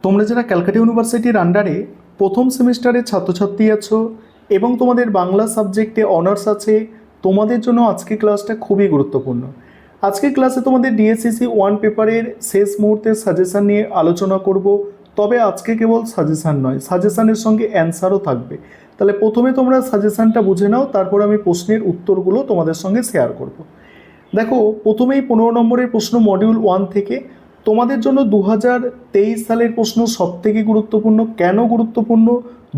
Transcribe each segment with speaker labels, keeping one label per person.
Speaker 1: তোমরা যারা ক্যালকাটা ইউনিভার্সিটির আন্ডারে প্রথম সেমিস্টারের ছাত্রছাত্রী আছো এবং তোমাদের বাংলা সাবজেক্টে অনার্স আছে, তোমাদের জন্য আজকের ক্লাসটা খুবই গুরুত্বপূর্ণ। আজকের ক্লাসে তোমাদের ডিএসসিসি 1 পেপারের শেষ মুহূর্তের সাজেশান নিয়ে আলোচনা করব। তবে আজকে কেবল সাজেশান নয়, সাজেশানের সঙ্গে অ্যান্সারও থাকবে। তাহলে প্রথমে তোমরা সাজেশানটা বুঝে নাও, তারপর আমি প্রশ্নের উত্তরগুলো তোমাদের সঙ্গে শেয়ার করব। দেখো, প্রথমেই 15 নম্বরের প্রশ্ন মডিউল 1 থেকে। তোমাদের জন্য 2023 সালের প্রশ্ন সবথেকে গুরুত্বপূর্ণ। কেন গুরুত্বপূর্ণ?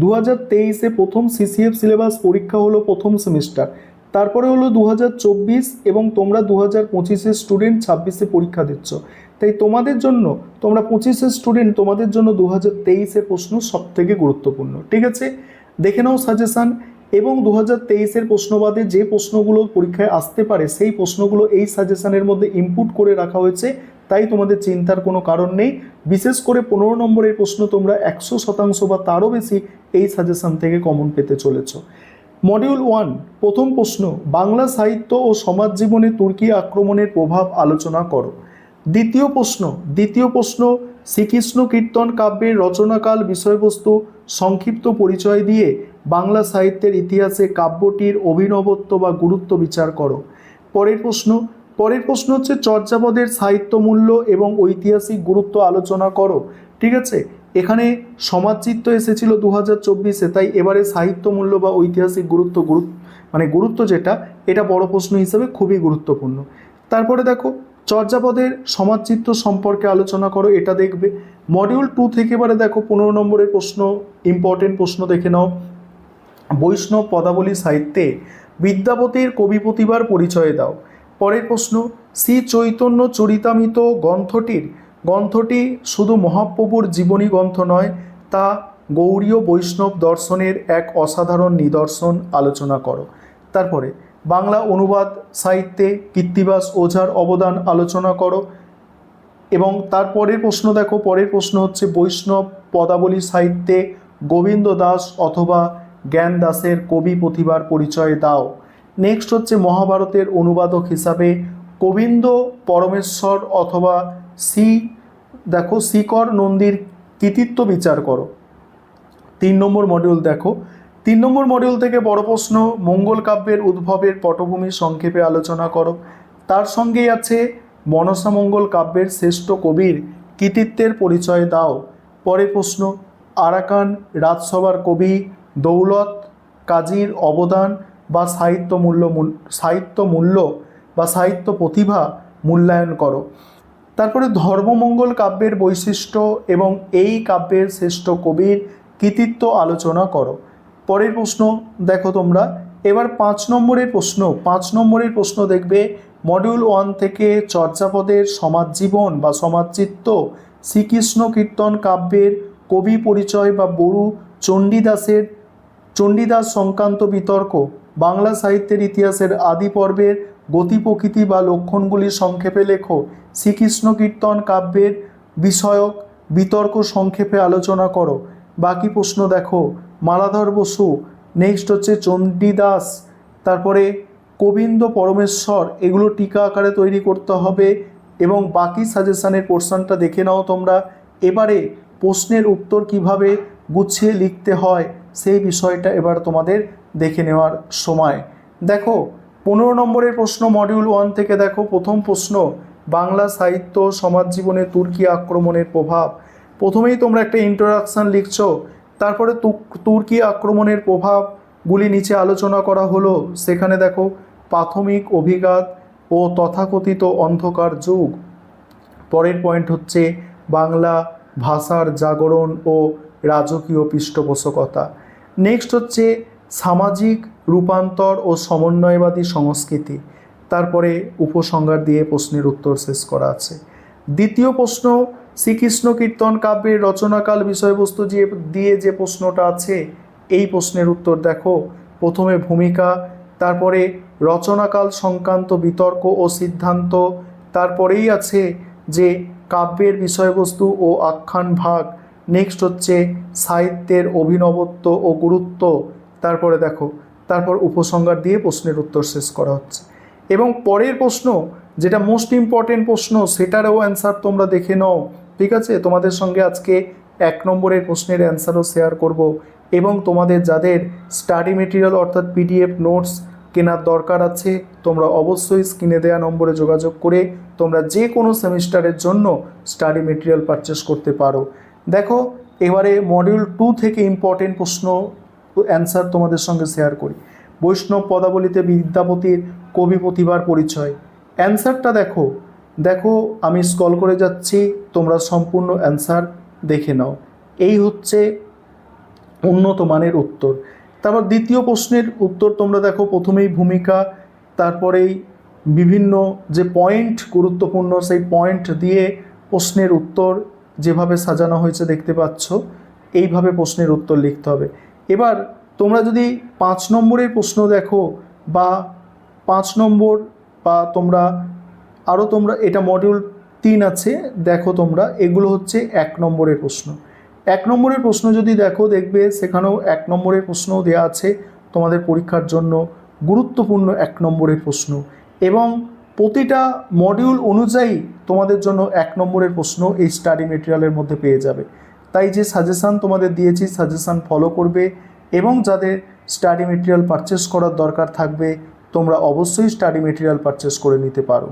Speaker 1: 2023-এ প্রথম সিসিএফ সিলেবাস পরীক্ষা হলো প্রথম সেমিস্টার, তারপরে হলো 2024 এবং তোমরা 2025-এর স্টুডেন্ট 26-এ পরীক্ষা দিচ্ছ। তাই তোমাদের জন্য, তোমরা 25-এর স্টুডেন্ট, তোমাদের জন্য 2023-এর প্রশ্ন সবথেকে গুরুত্বপূর্ণ। ঠিক আছে, দেখে নাও সাজেশান। এবং 2023-এর প্রশ্নবাদে যে প্রশ্নগুলো পরীক্ষায় আসতে পারে সেই প্রশ্নগুলো এই সাজেশানের মধ্যে ইনপুট করে রাখা হয়েছে, তাই তোমাদের চিন্তার কোনো কারণ নেই। বিশেষ করে 15 নম্বরের প্রশ্ন তোমরা 100% বা তারও বেশি এই সাজেশান থেকে কমন পেতে চলেছ। মডিউল 1 প্রথম প্রশ্ন, বাংলা সাহিত্য ও সমাজ জীবনে তুর্কি আক্রমণের প্রভাব আলোচনা করো। দ্বিতীয় প্রশ্ন, শ্রীকৃষ্ণ কীর্তন কাব্যের রচনাকাল, বিষয়বস্তু সংক্ষিপ্ত পরিচয় দিয়ে বাংলা সাহিত্যের ইতিহাসে কাব্যটির অভিনবত্ব বা গুরুত্ব বিচার করো। পরের প্রশ্ন হচ্ছে চর্যাপদের সাহিত্য মূল্য এবং ঐতিহাসিক গুরুত্ব আলোচনা করো। ঠিক আছে, এখানে সমাজচিত্র এসেছিল 2024-এ, তাই এবারে সাহিত্য মূল্য বা ঐতিহাসিক গুরুত্ব যেটা, এটা বড় প্রশ্ন হিসেবে খুবই গুরুত্বপূর্ণ। তারপরে দেখো, চর্যাপদের সমাজচিত্র সম্পর্কে আলোচনা করো, এটা দেখবে। মডিউল 2 থেকে এবারে দেখো 15 নম্বরের প্রশ্ন, ইম্পর্টেন্ট প্রশ্ন দেখে নাও। বৈষ্ণব পদাবলী সাহিত্যে বিদ্যাপতির কবি প্রতিভার পরিচয় দাও। পরের প্রশ্ন, শ্রী চৈতন্য চরিতামৃত গ্রন্থটি শুধু মহাপ্রভুর জীবনী গ্রন্থ নয়, তা গৌড়ীয় বৈষ্ণব দর্শনের এক অসাধারণ নিদর্শন, আলোচনা করো। তারপরে বাংলা অনুবাদ সাহিত্যে কৃত্তিবাস ওঝার অবদান আলোচনা করো। এবং তারপরের প্রশ্ন দেখো, পরের প্রশ্ন হচ্ছে বৈষ্ণব পদাবলী সাহিত্যে গোবিন্দ দাস অথবা জ্ঞান দাসের কবি প্রতিভার পরিচয় দাও। নেক্সট হচ্ছে মহাভারতের অনুবাদক হিসাবে গোবিন্দ পরমেশ্বর অথবা শিকর নন্দীর কৃতিত্ব বিচার করো। 3 নম্বর মডিউল দেখো, 3 নম্বর মডিউল থেকে বড় প্রশ্ন, মঙ্গল কাব্যের উদ্ভবের পটভূমি সংক্ষেপে আলোচনা করো। তার সঙ্গেই আছে মনসামঙ্গল কাব্যের শ্রেষ্ঠ কবির কৃতিত্বের পরিচয় দাও। পরের প্রশ্ন, আরাকান রাজসভার কবি দৌলত কাজীর অবদান বা সাহিত্য মূল্য বা সাহিত্য প্রতিভা মূল্যায়ন করো। তারপরে ধর্মমঙ্গল কাব্যের বৈশিষ্ট্য এবং এই কাব্যের শ্রেষ্ঠ কবির কৃতিত্ব আলোচনা করো। পরের প্রশ্ন দেখো তোমরা, এবার 5 নম্বরের প্রশ্ন দেখবে মডিউল 1 থেকে চর্যাপদের সমাজজীবন বা সমাজচিত্র, শ্রীকৃষ্ণ কীর্তন কাব্যের কবি পরিচয় বা বড়ু চণ্ডীদাস সংক্রান্ত বিতর্ক, বাংলা সাহিত্যের ইতিহাসের আদি পর্বের গতি প্রকৃতি বা লক্ষণগুলি সংক্ষেপে লেখো। শ্রীকৃষ্ণ কীর্তন কাব্যের বিষয়ক বিতর্ক সংক্ষেপে আলোচনা করো। বাকি প্রশ্ন দেখো, মালাধর বসু, নেক্সট হচ্ছে চণ্ডীদাস, তারপরে গোবিন্দ পরমেশ্বর, এগুলো টিকা আকারে তৈরি করতে হবে। এবং বাকি সাজেশানের পোর্শনটা দেখে নাও তোমরা। এবারে প্রশ্নের উত্তর কিভাবে গুছিয়ে লিখতে হয় সেই বিষয়টা এবার তোমাদের দেখে নেওয়ার সময়। দেখো, 15 নম্বরের প্রশ্ন মডিউল 1 থেকে দেখো, প্রথম প্রশ্ন, বাংলা সাহিত্য সমাজ জীবনে তুর্কি আক্রমণের প্রভাব। প্রথমেই তোমরা একটা ইন্ট্রোডাকশান লিখছো, তারপরে তুর্কি আক্রমণের প্রভাবগুলি নিচে আলোচনা করা হলো। সেখানে দেখো, প্রাথমিক অভিঘাত ও তথাকথিত অন্ধকার যুগ। পরের পয়েন্ট হচ্ছে বাংলা ভাষার জাগরণ ও রাজকীয় পৃষ্ঠপোষকতা। নেক্সট হচ্ছে সামাজিক রূপান্তর ও সমন্বয়বাদী সংস্কৃতি। তারপরে উপসংহার দিয়ে প্রশ্নের উত্তর শেষ করা আছে। দ্বিতীয় প্রশ্ন, শ্রীকৃষ্ণ কীর্তন কাব্যের রচনাকাল বিষয়বস্তু দিয়ে যে প্রশ্নটা আছে, এই প্রশ্নের উত্তর দেখো। প্রথমে ভূমিকা, তারপরে রচনাকাল সংক্রান্ত বিতর্ক ও সিদ্ধান্ত, তারপরেই আছে যে কাব্যের বিষয়বস্তু ও আখ্যান ভাগ। নেক্সট হচ্ছে সাহিত্যের অভিনবত্ব ও গুরুত্ব। তারপরে দেখো, তারপর উপসংহার দিয়ে প্রশ্নের উত্তর শেষ করা হচ্ছে। এবং পরের প্রশ্ন, যেটা মোস্ট ইম্পর্টেন্ট প্রশ্ন, সেটারও অ্যান্সার তোমরা দেখে নাও। ঠিক আছে, তোমাদের সঙ্গে আজকে 1 নম্বরের প্রশ্নের অ্যান্সারও শেয়ার করব এবং তোমাদের যাদের স্টাডি মেটেরিয়াল অর্থাৎ পিডিএফ নোটস কেনার দরকার আছে তোমরা অবশ্যই স্ক্রিনে দেওয়া নম্বরে যোগাযোগ করে তোমরা যে কোনো সেমিস্টারের জন্য স্টাডি মেটেরিয়াল পারচেস করতে পারো। দেখো এবারে মডিউল 2 থেকে ইম্পর্টেন্ট প্রশ্ন অ্যান্সার তোমাদের সঙ্গে শেয়ার করি। বৈষ্ণব পদাবলিতে বিদ্যাপতির কবি প্রতিভার পরিচয়। অ্যান্সারটা দেখো দেখো আমি স্ক্রল করে যাচ্ছি, তোমরা সম্পূর্ণ অ্যান্সার দেখে নাও। এই হচ্ছে উন্নত মানের উত্তর। তারপর দ্বিতীয় প্রশ্নের উত্তর তোমরা দেখো, প্রথমেই ভূমিকা, তারপরেই বিভিন্ন যে পয়েন্ট গুরুত্বপূর্ণ সেই পয়েন্ট দিয়ে প্রশ্নের উত্তর যেভাবে সাজানো হয়েছে দেখতে পাচ্ছ, এইভাবে প্রশ্নের উত্তর লিখতে হবে। এবার তোমরা যদি 5 নম্বরের প্রশ্ন দেখো বা 5 নম্বর বা তোমরা এটা মডিউল 3 আছে, দেখো তোমরা এগুলো হচ্ছে 1 নম্বরের প্রশ্ন। 1 নম্বরের প্রশ্ন যদি দেখো দেখবে সেখানেও 1 নম্বরের প্রশ্নও দেওয়া আছে তোমাদের পরীক্ষার জন্য গুরুত্বপূর্ণ 1 নম্বরের প্রশ্ন, এবং প্রতিটা মডিউল অনুযায়ী তোমাদের জন্য 1 নম্বরের প্রশ্ন এই স্টাডি মেটেরিয়ালের মধ্যে পেয়ে যাবে। তাই যে সাজেশান তোমাদের দিয়েছি সাজেশান ফলো করবে, এবং যাদের স্টাডি মেটেরিয়াল পারচেস করার দরকার থাকবে তোমরা অবশ্যই স্টাডি মেটেরিয়াল পারচেস করে নিতে পারো।